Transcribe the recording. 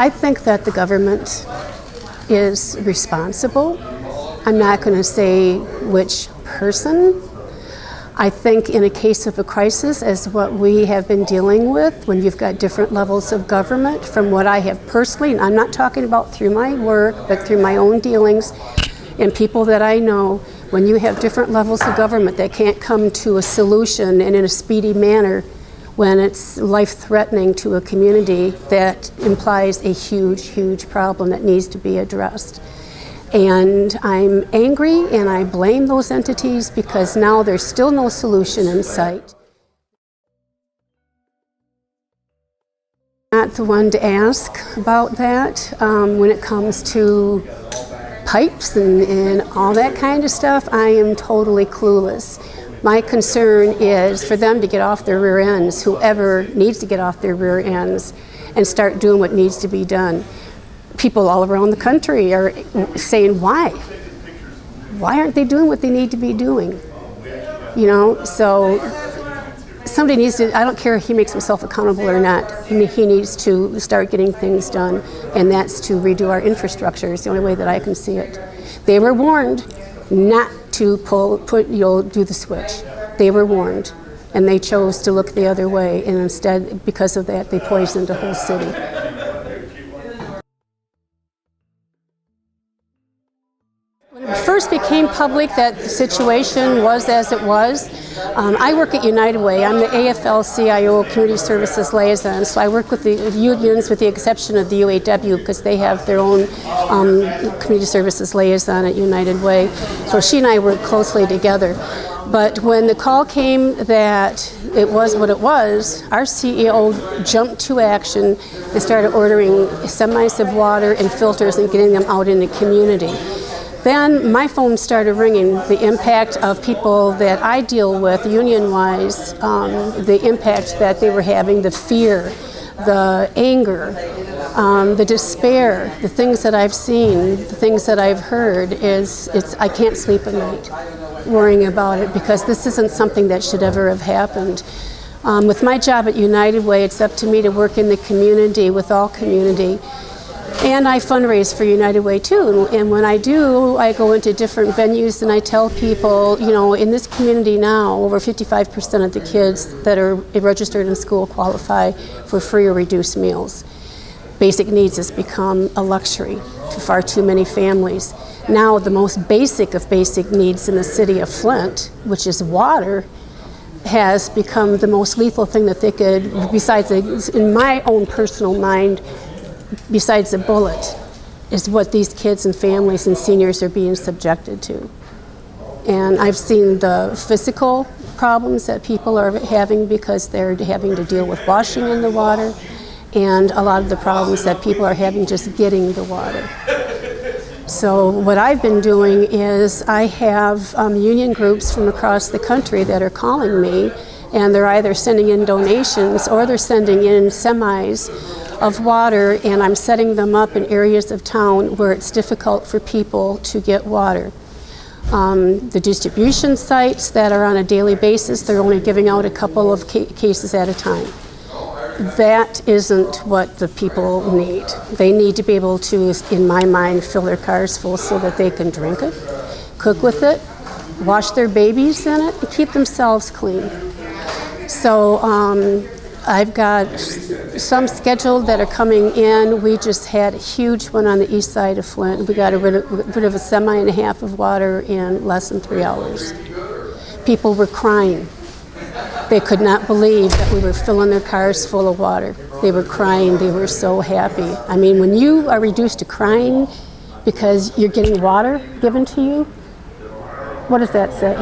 I think that the government is responsible. I'm not going to say which person. I think in a case of a crisis, as what we have been dealing with, when you've got different levels of government, from what I have personally, and I'm not talking about through my work, but through my own dealings and people that I know, when you have different levels of government that can't come to a solution and in a speedy manner, when it's life-threatening to a community, that implies a huge, huge problem that needs to be addressed. And I'm angry and I blame those entities because now there's still no solution in sight. I'm not the one to ask about that when it comes to pipes and all that kind of stuff. I am totally clueless. My concern is for them to get off their rear ends, whoever needs to get off their rear ends, and start doing what needs to be done. People all around the country are saying, why? Why aren't they doing what they need to be doing? You know, so somebody needs to, I don't care if he makes himself accountable or not, he needs to start getting things done, and that's to redo our infrastructure. It's the only way that I can see it. They were warned not to do the switch. They were warned, and they chose to look the other way, and instead, because of that, they poisoned the whole city. When it first became public that the situation was as it was, I work at United Way. I'm the AFL-CIO Community Services Liaison, so I work with the unions with the exception of the UAW because they have their own Community Services Liaison at United Way. So she and I work closely together. But when the call came that it was what it was, our CEO jumped to action and started ordering semis of water and filters and getting them out in the community. Then my phone started ringing, the impact of people that I deal with union-wise, the impact that they were having, the fear, the anger, the despair, the things that I've seen, the things that I've heard, I can't sleep at night worrying about it because this isn't something that should ever have happened. With my job at United Way, it's up to me to work in the community with all community. And I fundraise for United Way too, and when I do, I go into different venues and I tell people, you know, in this community now, over 55% of the kids that are registered in school qualify for free or reduced meals. Basic needs has become a luxury to far too many families. Now the most basic of basic needs in the city of Flint, which is water, has become the most lethal thing that they could, besides, in my own personal mind, besides a bullet, is what these kids and families and seniors are being subjected to. And I've seen the physical problems that people are having because they're having to deal with washing in the water, and a lot of the problems that people are having just getting the water. So what I've been doing is I have union groups from across the country that are calling me, and they're either sending in donations or they're sending in semis of water, and I'm setting them up in areas of town where it's difficult for people to get water. The distribution sites that are on a daily basis, they're only giving out a couple of cases at a time. That isn't what the people need. They need to be able to, in my mind, fill their cars full so that they can drink it, cook with it, wash their babies in it, and keep themselves clean. So I've got some scheduled that are coming in. We just had a huge one on the east side of Flint. We got rid of a semi and a half of water in less than 3 hours. People were crying. They could not believe that we were filling their cars full of water. They were crying. They were so happy. I mean, when you are reduced to crying because you're getting water given to you, what does that say?